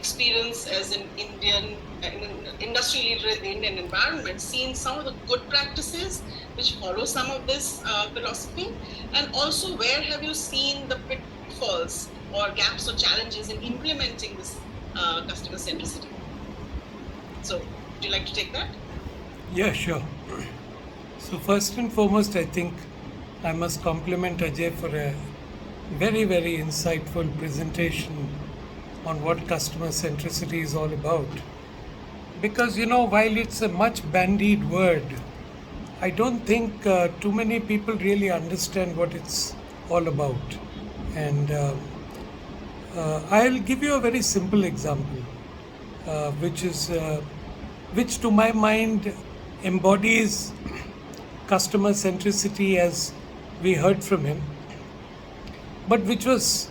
experience as an industry leader in the Indian environment, seen some of the good practices which follow some of this philosophy, and also where have you seen the pitfalls or gaps or challenges in implementing this customer centricity? So, would you like to take that? Yeah, sure. So, first and foremost, I think I must compliment Ajay for a very, very insightful presentation on what customer centricity is all about. Because, while it's a much bandied word, I don't think too many people really understand what it's all about. And I'll give you a very simple example, which to my mind embodies customer centricity as we heard from him, but which was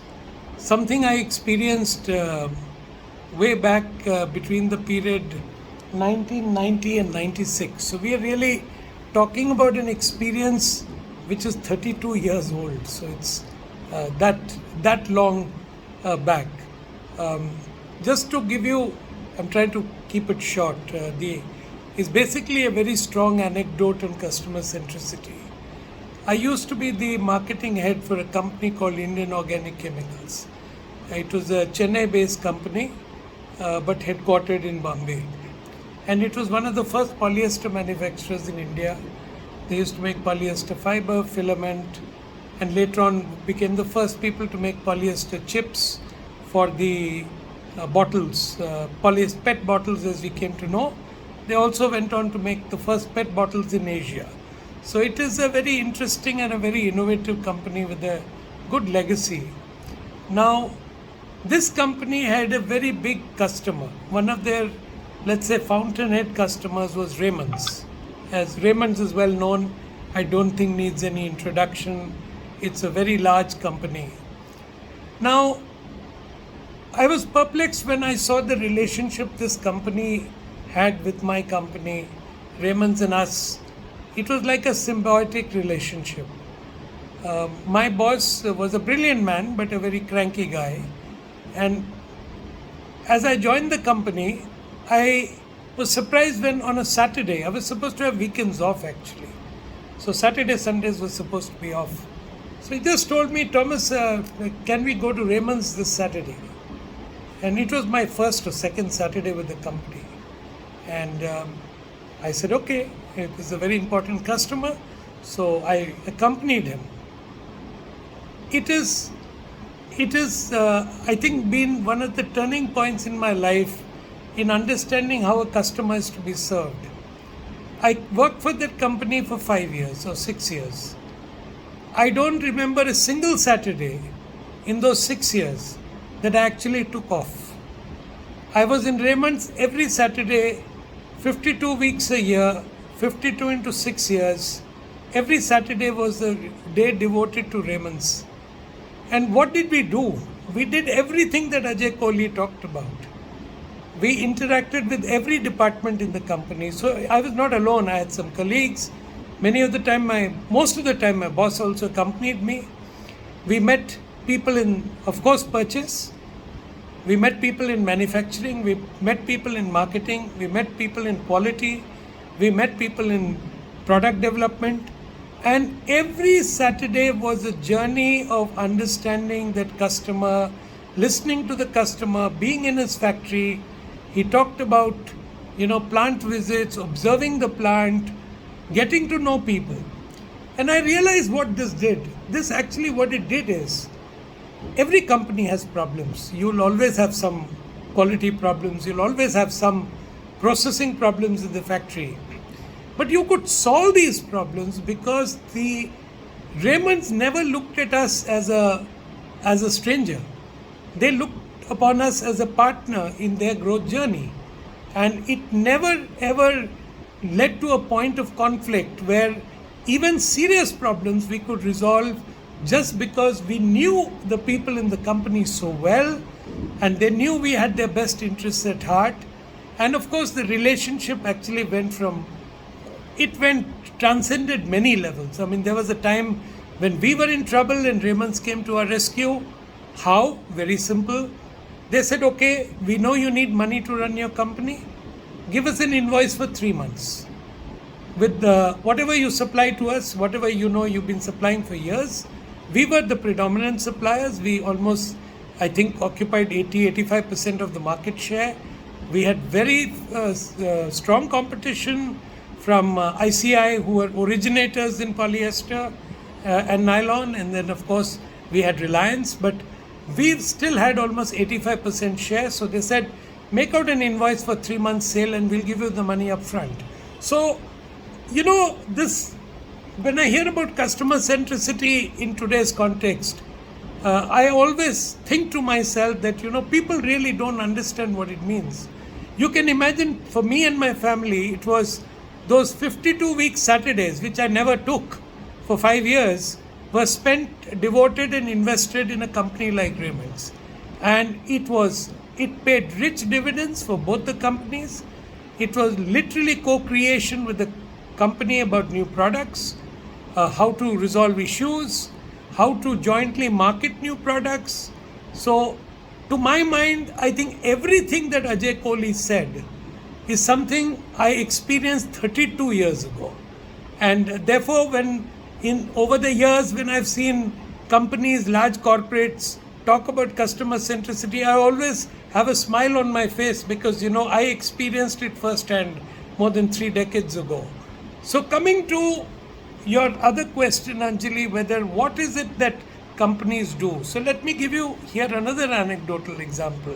something I experienced way back between the period 1990 and 96. So we are really talking about an experience which is 32 years old. So it's that long back. Just to give you, I'm trying to keep it short. The is basically a very strong anecdote on customer centricity. I used to be the marketing head for a company called Indian Organic Chemicals. It was a Chennai-based company, but headquartered in Bombay. And it was one of the first polyester manufacturers in India. They used to make polyester fiber, filament, and later on became the first people to make polyester chips for the bottles, polyester PET bottles as we came to know. They also went on to make the first PET bottles in Asia. So it is a very interesting and a very innovative company with a good legacy. Now, this company had a very big customer. One of their, let's say, fountainhead customers was Raymond's. As Raymond's is well known, I don't think needs any introduction. It's a very large company. Now, I was perplexed when I saw the relationship this company had with my company, Raymond's and us. It was like a symbiotic relationship. My boss was a brilliant man, but a very cranky guy. And as I joined the company, I was surprised when on a Saturday, I was supposed to have weekends off actually. So Saturday, Sundays was supposed to be off. So he just told me, Thomas, can we go to Raymond's this Saturday? And it was my first or second Saturday with the company. And I said, okay, it is a very important customer. So I accompanied him. It is, I think, been one of the turning points in my life in understanding how a customer is to be served. I worked for that company for 5 years or 6 years. I don't remember a single Saturday in those 6 years that I actually took off. I was in Raymond's every Saturday, 52 weeks a year, 52 into 6 years. Every Saturday was a day devoted to Raymond's. And what did we do? We did everything that Ajay Kohli talked about. We interacted with every department in the company. So I was not alone. I had some colleagues. Most of the time, my boss also accompanied me. We met people in, of course, purchase. We met people in manufacturing. We met people in marketing. We met people in quality. We met people in product development. And every Saturday was a journey of understanding that customer, listening to the customer, being in his factory. He talked about, plant visits, observing the plant, getting to know people. And I realized what this did. This actually what it did is, every company has problems. You'll always have some quality problems. You'll always have some processing problems in the factory. But you could solve these problems because the Raymonds never looked at us as a stranger. They looked upon us as a partner in their growth journey. And it never ever led to a point of conflict where even serious problems we could resolve just because we knew the people in the company so well and they knew we had their best interests at heart. And of course, the relationship actually transcended many levels. I mean, there was a time when we were in trouble and Raymond's came to our rescue. How? Very simple. They said, okay, we know you need money to run your company. Give us an invoice for 3 months. With whatever you supply to us, whatever you know you've been supplying for years, we were the predominant suppliers. We almost, I think, occupied 80-85% of the market share. We had very strong competition from ICI, who were originators in polyester and nylon, and then of course we had Reliance, but we still had almost 85% share. So they said, make out an invoice for 3 months sale and we'll give you the money up front. So this, when I hear about customer centricity in today's context, I always think to myself that people really don't understand what it means. You can imagine, for me and my family, it was those 52-week Saturdays, which I never took for 5 years, were spent, devoted and invested in a company like Raymond's. And it paid rich dividends for both the companies. It was literally co-creation with the company about new products, how to resolve issues, how to jointly market new products. So, to my mind, I think everything that Ajay Kohli said is something I experienced 32 years ago. And therefore, over the years, when I've seen companies, large corporates, talk about customer centricity, I always have a smile on my face because I experienced it firsthand more than 3 decades ago. So coming to your other question, Anjali, whether what is it that companies do? So let me give you here another anecdotal example.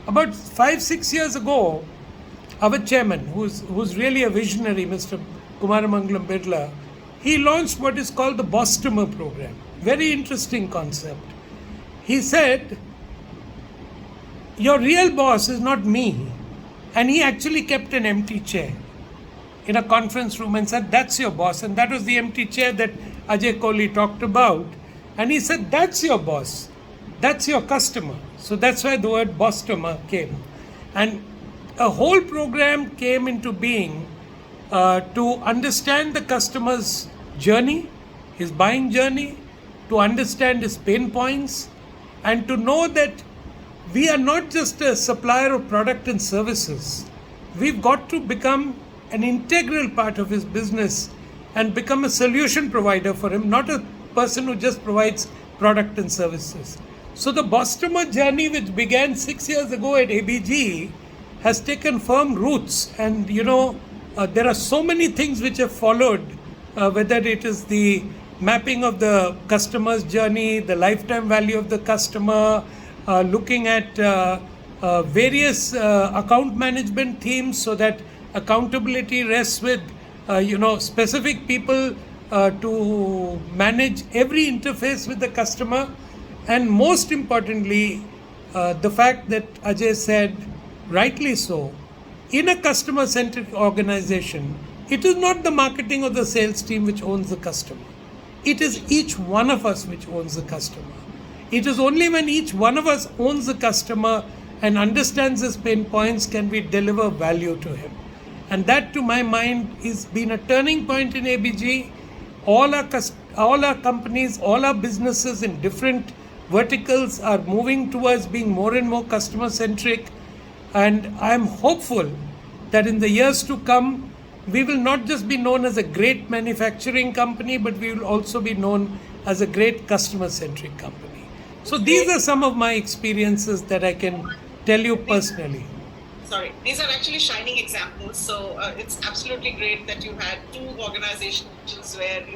About 5-6 years ago, our chairman, who's really a visionary, Mr. Kumaramangalam Birla, he launched what is called the Customer program. Very interesting concept. He said, your real boss is not me. And he actually kept an empty chair in a conference room and said, that's your boss. And that was the empty chair that Ajay Kohli talked about. And he said, that's your boss. That's your customer. So that's why the word customer came. And a whole program came into being to understand the customer's journey, his buying journey, to understand his pain points, and to know that we are not just a supplier of product and services. We've got to become an integral part of his business and become a solution provider for him, not a person who just provides product and services. So the customer journey, which began 6 years ago at ABG, has taken firm roots. And there are so many things which have followed, whether it is the mapping of the customer's journey, the lifetime value of the customer, looking at various account management themes so that accountability rests with specific people to manage every interface with the customer, and most importantly, the fact that Ajay said, rightly so, in a customer centric organization, it is not the marketing or the sales team which owns the customer. It is each one of us which owns the customer. It is only when each one of us owns the customer and understands his pain points can we deliver value to him. And that, to my mind, has been a turning point in ABG. All our companies, all our businesses in different verticals are moving towards being more and more customer centric. And I am hopeful that in the years to come, we will not just be known as a great manufacturing company, but we will also be known as a great customer centric company. So these are some of my experiences that I can tell you personally. These are actually shining examples. So it's absolutely great that you had two organizations where you